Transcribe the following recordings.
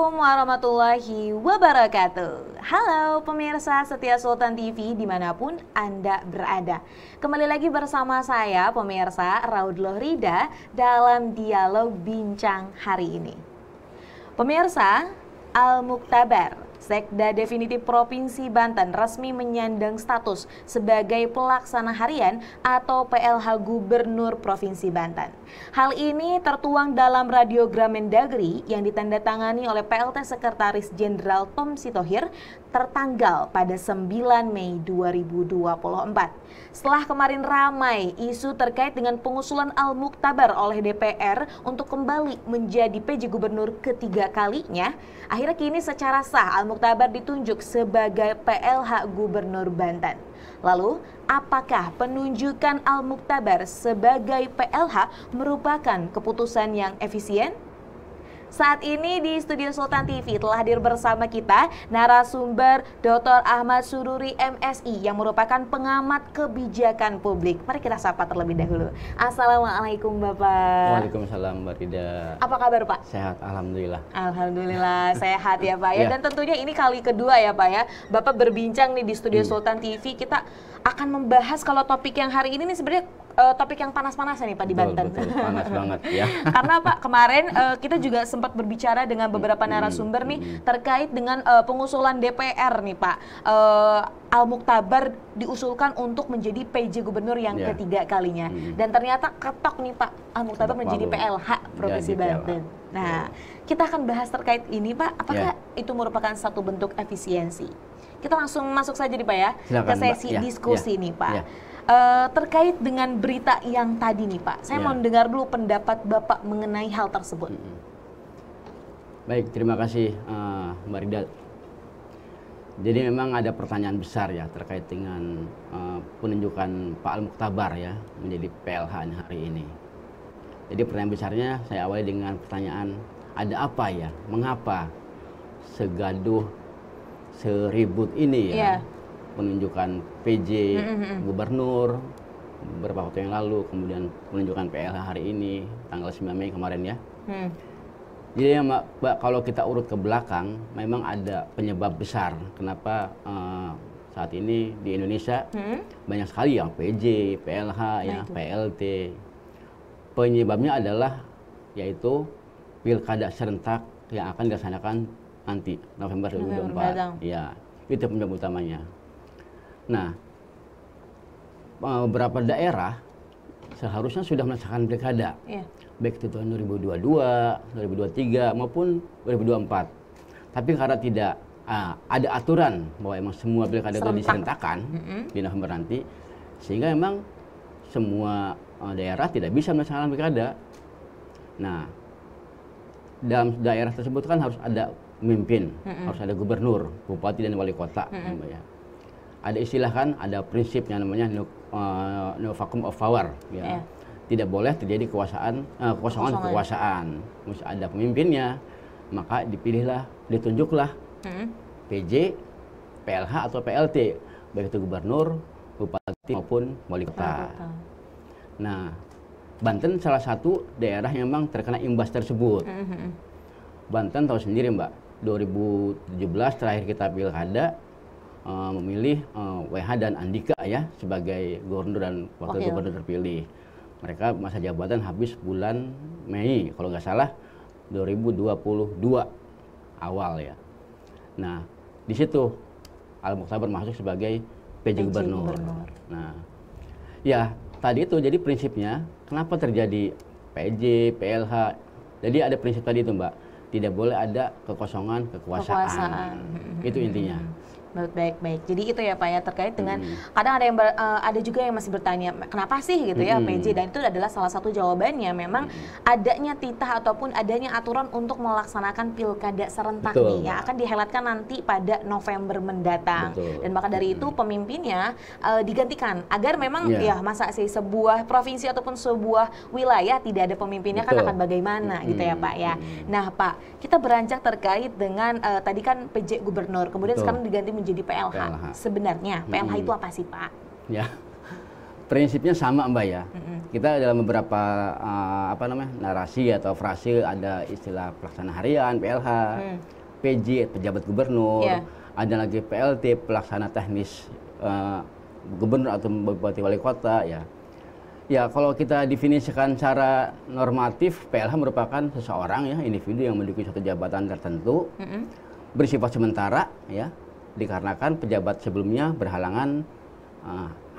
Assalamualaikum warahmatullahi wabarakatuh. Halo pemirsa setia Sultan TV dimanapun Anda berada. Kembali lagi bersama saya pemirsa Raudloh Rida dalam dialog bincang hari ini. Pemirsa, Al-Muktabar, Sekda Definitif Provinsi Banten resmi menyandang status sebagai pelaksana harian atau PLH Gubernur Provinsi Banten. Hal ini tertuang dalam radiogram Mendagri yang ditandatangani oleh PLT Sekretaris Jenderal Tom Sitohir tertanggal pada 9 Mei 2024. Setelah kemarin ramai isu terkait dengan pengusulan Al-Muktabar oleh DPR untuk kembali menjadi PJ Gubernur ketiga kalinya, akhirnya kini secara sah Al-Muktabar ditunjuk sebagai PLH Gubernur Banten. Lalu, apakah penunjukan Al-Muktabar sebagai PLH merupakan keputusan yang efisien? Saat ini di Studio Sultan TV telah hadir bersama kita narasumber Dr. Ahmad Sururi MSI yang merupakan pengamat kebijakan publik. Mari kita sapa terlebih dahulu. Assalamualaikum Bapak. Waalaikumsalam Mbak Rida. Apa kabar Pak? Sehat, Alhamdulillah. Alhamdulillah sehat ya Pak ya. Ya. Dan tentunya ini kali kedua ya Pak ya, Bapak berbincang nih di Studio Sultan TV. Kita akan membahas kalau topik yang hari ini nih sebenarnya topik yang panas-panas nih Pak di Banten. Betul, panas banget ya. Karena Pak kemarin kita juga sempat berbicara dengan beberapa narasumber nih terkait dengan pengusulan DPR nih Pak. Al-Muktabar diusulkan untuk menjadi PJ Gubernur yang ketiga kalinya. Dan ternyata ketok nih Pak, Al-Muktabar menjadi PLH Provinsi Banten. Nah, kita akan bahas terkait ini Pak, apakah itu merupakan satu bentuk efisiensi? Kita langsung masuk saja nih Pak ya, silakan, ke sesi diskusi nih Pak. Terkait dengan berita yang tadi nih Pak, saya mau dengar dulu pendapat Bapak mengenai hal tersebut. Baik, terima kasih Mbak Rida. Jadi memang ada pertanyaan besar ya terkait dengan penunjukan Pak Al-Muktabar ya menjadi PLH hari ini. Jadi pertanyaan besarnya saya awali dengan pertanyaan, ada apa ya? Mengapa segaduh, seribut ini ya? Penunjukan PJ Gubernur beberapa waktu yang lalu, kemudian penunjukan PLH hari ini tanggal 9 Mei kemarin ya. Jadi ya Mbak, kalau kita urut ke belakang, memang ada penyebab besar kenapa saat ini di Indonesia banyak sekali yang PJ, PLH, ya, PLT. Penyebabnya adalah yaitu pilkada serentak yang akan dilaksanakan nanti November 2024. Ya, itu penyebab utamanya. Nah, beberapa daerah seharusnya sudah melaksanakan pilkada, baik itu tahun 2022, 2023 maupun 2024. Tapi karena tidak ada aturan bahwa emang semua pilkada itu diserentakkan di November nanti, sehingga emang semua daerah tidak bisa melaksanakan pilkada. Nah, dalam daerah tersebut kan harus ada pemimpin, harus ada gubernur, bupati dan wali kota, ya. Ada istilah kan, ada prinsip yang namanya no vacuum of power, ya. Tidak boleh terjadi kekuasaan, kekosongan kekuasaan. Mesti ada pemimpinnya, maka dipilihlah, ditunjuklah PJ, PLH atau PLT, baik itu gubernur, bupati maupun wali kota. Nah, Banten salah satu daerah yang memang terkena imbas tersebut. Banten tahu sendiri Mbak, 2017 terakhir kita pilkada memilih WH dan Andika ya sebagai gubernur dan wakil gubernur terpilih. Mereka masa jabatan habis bulan Mei kalau nggak salah 2022 awal ya. Nah, di situ Al-Muktabar masuk sebagai PJ Gubernur. Nah, ya tadi itu jadi prinsipnya kenapa terjadi PJ, PLH. Jadi ada prinsip tadi itu Mbak, tidak boleh ada kekosongan kekuasaan. Itu intinya. Baik. Jadi itu ya Pak ya terkait dengan kadang ada yang ada juga yang masih bertanya kenapa sih gitu ya PJ, dan itu adalah salah satu jawabannya memang adanya titah ataupun adanya aturan untuk melaksanakan pilkada serentak nih yang akan dihelatkan nanti pada November mendatang. Dan maka dari itu pemimpinnya digantikan agar memang ya masa sih sebuah provinsi ataupun sebuah wilayah tidak ada pemimpinnya kan akan bagaimana gitu ya Pak ya. Nah Pak, kita beranjak terkait dengan tadi kan PJ Gubernur, kemudian sekarang diganti menjadi PLH. Sebenarnya PLH itu apa sih Pak? Ya, prinsipnya sama Mbak ya. Kita dalam beberapa narasi atau frase ada istilah pelaksana harian PLH, PJ, pejabat gubernur, ada lagi PLT, pelaksana teknis gubernur atau bupati wali kota, ya. Ya, kalau kita definisikan secara normatif, PLH merupakan seseorang, ya, individu yang menduduki suatu jabatan tertentu, bersifat sementara, ya, dikarenakan pejabat sebelumnya berhalangan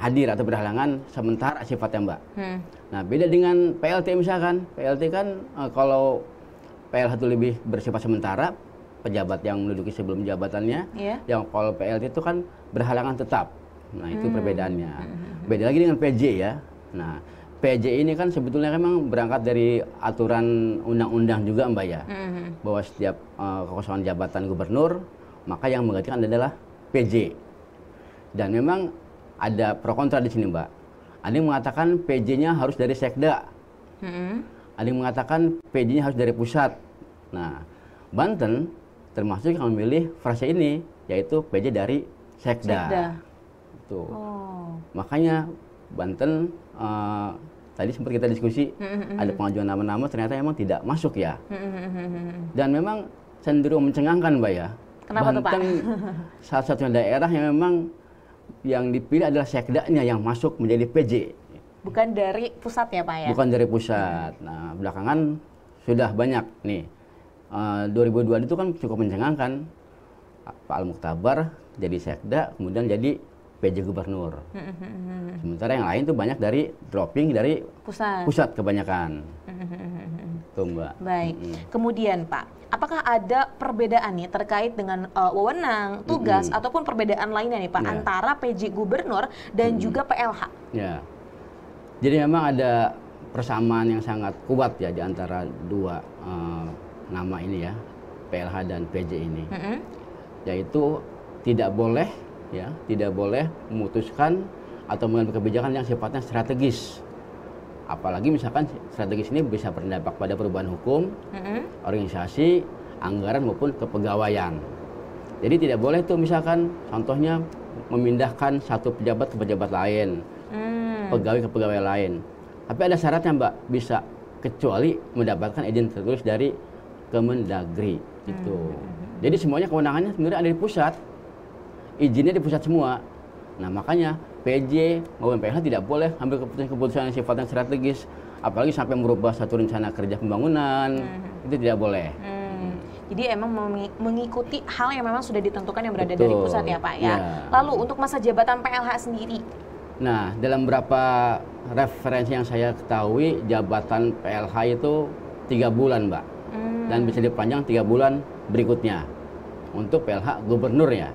hadir atau berhalangan sementara sifatnya, Mbak. Nah, beda dengan PLT misalkan. PLT kan kalau PLH itu lebih bersifat sementara, pejabat yang menduduki sebelum jabatannya, yang kalau PLT itu kan berhalangan tetap. Nah, itu perbedaannya. Beda lagi dengan PJ, ya. Nah, PJ ini kan sebetulnya memang berangkat dari aturan undang-undang juga, Mbak, ya. Bahwa setiap kekosongan jabatan gubernur, maka yang menggantikan adalah PJ. Dan memang ada pro kontra di sini, Mbak. Ada yang mengatakan PJ-nya harus dari Sekda. Ada yang mengatakan PJ-nya harus dari pusat. Nah, Banten termasuk yang memilih frase ini, yaitu PJ dari Sekda. Tuh. Makanya Banten tadi sempat kita diskusi, ada pengajuan nama-nama ternyata memang tidak masuk, ya. Dan memang cenderung mencengangkan, Mbak, ya. Kenapa tuh, Pak? Banten salah satunya daerah yang memang yang dipilih adalah sekdanya yang masuk menjadi PJ. Bukan dari pusat, ya, Pak, ya? Bukan dari pusat. Nah, belakangan sudah banyak nih. 2002 itu kan cukup mencengangkan. Pak Al-Mukhtabar jadi sekda, kemudian jadi PJ gubernur. Sementara yang lain tuh banyak dari dropping dari pusat kebanyakan. Tuh, Mbak. Baik. Kemudian, Pak, apakah ada perbedaan nih terkait dengan wewenang, tugas, ataupun perbedaan lainnya nih, Pak, antara PJ gubernur dan juga PLH? Ya. Jadi memang ada persamaan yang sangat kuat, ya, di antara dua nama ini, ya, PLH dan PJ ini. Yaitu tidak boleh memutuskan atau mengambil kebijakan yang sifatnya strategis. Apalagi misalkan strategis ini bisa berdampak pada perubahan hukum, organisasi, anggaran maupun kepegawaian. Jadi tidak boleh tuh misalkan contohnya memindahkan satu pejabat ke pejabat lain, pegawai ke pegawai lain. Tapi ada syaratnya, Mbak, bisa kecuali mendapatkan izin tertulis dari Kemendagri itu. Jadi semuanya kewenangannya sebenarnya ada di pusat. Izinnya di pusat semua. Nah, makanya PJ maupun PLH tidak boleh ambil keputusan yang sifatnya strategis, apalagi sampai merubah satu rencana kerja pembangunan. Itu tidak boleh. Jadi emang mengikuti hal yang memang sudah ditentukan yang berada dari pusat, ya, Pak, ya. Lalu untuk masa jabatan PLH sendiri? Nah, dalam beberapa referensi yang saya ketahui, jabatan PLH itu 3 bulan, Mbak. Dan bisa dipanjang 3 bulan berikutnya untuk PLH gubernur, ya.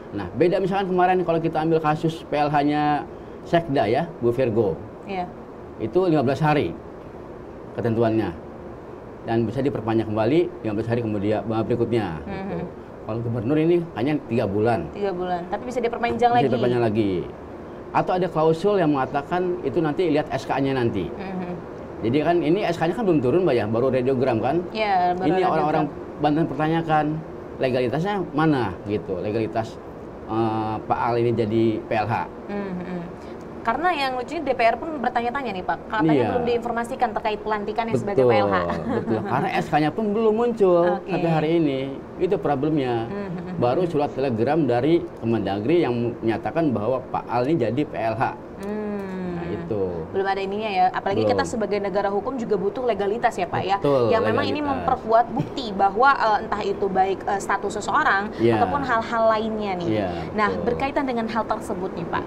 Nah, beda misalkan kemarin kalau kita ambil kasus PLH-nya Sekda, ya, Bu Virgo. Itu 15 hari ketentuannya. Dan bisa diperpanjang kembali 15 hari kemudian berikutnya. Kalau gubernur ini hanya 3 bulan. 3 bulan, tapi bisa diperpanjang lagi. Bisa diperpanjang lagi. Atau ada klausul yang mengatakan itu nanti lihat SK-nya nanti. Jadi kan ini SK-nya kan belum turun, Mbak, ya, baru radiogram kan. Ya, baru ini orang-orang Banten pertanyakan legalitasnya mana gitu, legalitas Pak Al ini jadi PLH. Karena yang lucunya DPR pun bertanya-tanya nih, Pak, katanya belum diinformasikan terkait pelantikannya sebagai PLH. Betul, karena SK-nya pun belum muncul sampai hari ini. Itu problemnya. Baru surat telegram dari Kemendagri yang menyatakan bahwa Pak Al ini jadi PLH. Nah, itu. Belum ada ininya, ya. Apalagi kita sebagai negara hukum juga butuh legalitas, ya, Pak, Betul, ya. Yang memang ini memperkuat bukti bahwa entah itu baik status seseorang ataupun hal-hal lainnya nih. Nah, berkaitan dengan hal tersebut nih, Pak.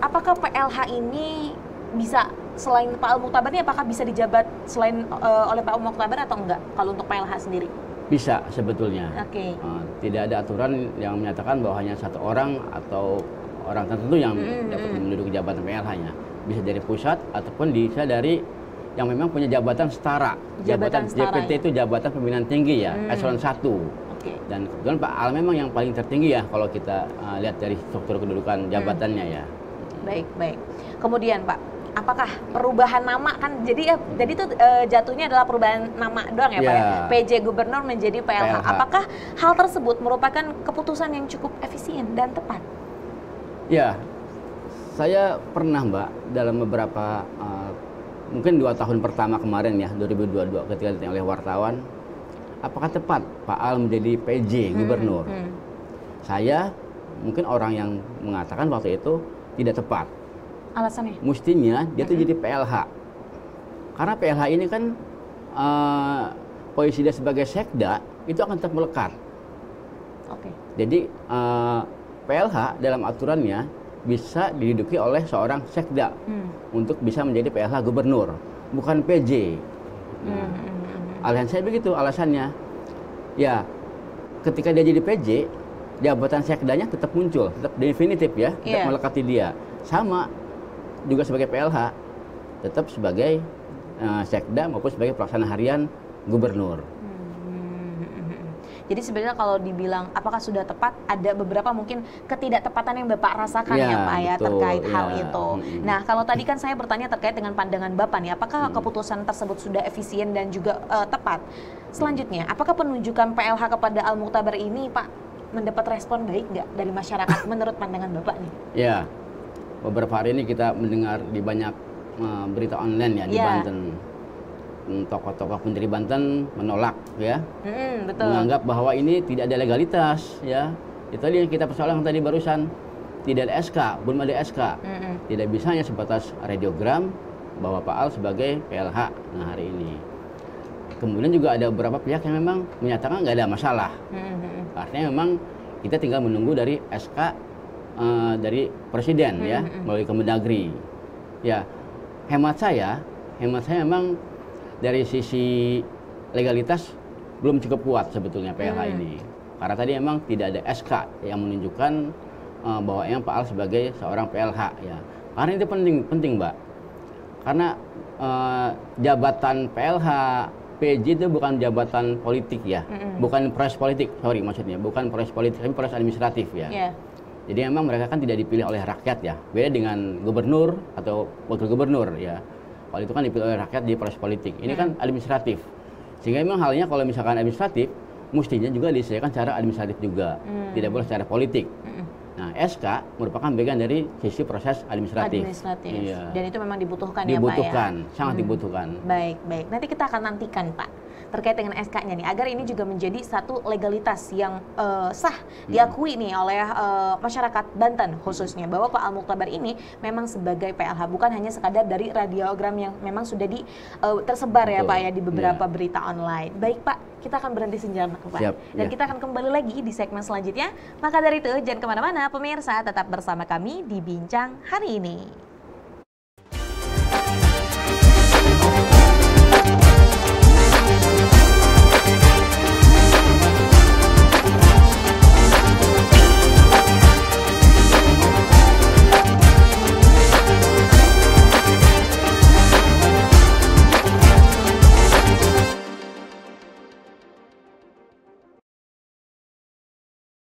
Apakah PLH ini bisa selain Pak Al-Mukhtabar ini, apakah bisa dijabat selain oleh Pak Al-Mukhtabar atau enggak kalau untuk PLH sendiri? Bisa sebetulnya. Tidak ada aturan yang menyatakan bahwa hanya satu orang atau orang tertentu yang dapat menduduki jabatan PLH-nya. Bisa dari pusat ataupun bisa dari yang memang punya jabatan setara. Jabatan JPT itu jabatan pimpinan tinggi, ya, eselon 1. Dan kebetulan Pak Al memang yang paling tertinggi, ya, kalau kita lihat dari struktur kedudukan jabatannya, ya. Baik. Kemudian, Pak, apakah perubahan nama kan jadi itu jatuhnya adalah perubahan nama doang, ya, Pak, ya? PJ gubernur menjadi PLH. Apakah hal tersebut merupakan keputusan yang cukup efisien dan tepat? Ya, saya pernah, Mbak, dalam beberapa mungkin 2 tahun pertama kemarin, ya, 2022, ketika ditanya oleh wartawan, apakah tepat Pak Al menjadi PJ gubernur? Saya mungkin orang yang mengatakan waktu itu tidak tepat. Alasannya? Mestinya dia tuh jadi PLH. Karena PLH ini kan posisi dia sebagai sekda itu akan tetap melekat. Oke. Jadi PLH dalam aturannya bisa diduduki oleh seorang sekda untuk bisa menjadi PLH gubernur, bukan PJ. Alasan saya begitu alasannya. Ya, ketika dia jadi PJ, jabatan sekdanya tetap muncul, tetap definitif ya, tetap melekati dia. Sama juga sebagai PLH, tetap sebagai sekda maupun sebagai pelaksana harian gubernur. Jadi sebenarnya kalau dibilang apakah sudah tepat, ada beberapa mungkin ketidaktepatan yang Bapak rasakan ya Pak ya, betul, terkait hal itu. Nah, kalau tadi kan saya bertanya terkait dengan pandangan Bapak nih, apakah keputusan tersebut sudah efisien dan juga tepat? Selanjutnya, apakah penunjukan PLH kepada Al Muktabar ini Pak mendapat respon baik nggak dari masyarakat menurut pandangan Bapak nih? Ya, beberapa hari ini kita mendengar di banyak berita online ya di Banten. Tokoh-tokoh Menteri Banten menolak ya, betul. menganggap bahwa ini tidak ada legalitas ya. Itu yang kita persoalkan tadi barusan, tidak ada SK, belum ada SK, tidak bisa hanya sebatas radiogram bahwa Pak Al sebagai PLH hari ini. Kemudian juga ada beberapa pihak yang memang menyatakan nggak ada masalah, artinya memang kita tinggal menunggu dari SK dari Presiden ya melalui Kemendagri. Ya, hemat saya memang dari sisi legalitas belum cukup kuat sebetulnya PLH ini. Karena tadi memang tidak ada SK yang menunjukkan bahwa yang Pak Al sebagai seorang PLH ya. Karena itu penting Mbak. Karena jabatan PLH, PJ itu bukan jabatan politik ya. Bukan proses politik, maksudnya. Bukan proses politik, tapi proses administratif ya. Jadi memang mereka kan tidak dipilih oleh rakyat ya. Beda dengan gubernur atau wakil gubernur ya. Kalau itu kan dipilih oleh rakyat di proses politik. Ini kan administratif. Sehingga memang halnya kalau misalkan administratif, mestinya juga diselesaikan secara administratif juga. Tidak boleh secara politik. Nah, SK merupakan bagian dari sisi proses administratif. Iya. Dan itu memang dibutuhkan ya Pak ya? Dibutuhkan, sangat dibutuhkan. Baik. Nanti kita akan nantikan Pak terkait dengan SK-nya nih, agar ini juga menjadi satu legalitas yang sah, diakui nih oleh masyarakat Banten khususnya, bahwa Pak Al Muktabar ini memang sebagai PLH, bukan hanya sekadar dari radiogram yang memang sudah tersebar ya Pak ya di beberapa berita online. Baik Pak, kita akan berhenti sejenak Pak. Siap, dan kita akan kembali lagi di segmen selanjutnya. Maka dari itu jangan kemana-mana pemirsa, tetap bersama kami di Bincang Hari Ini.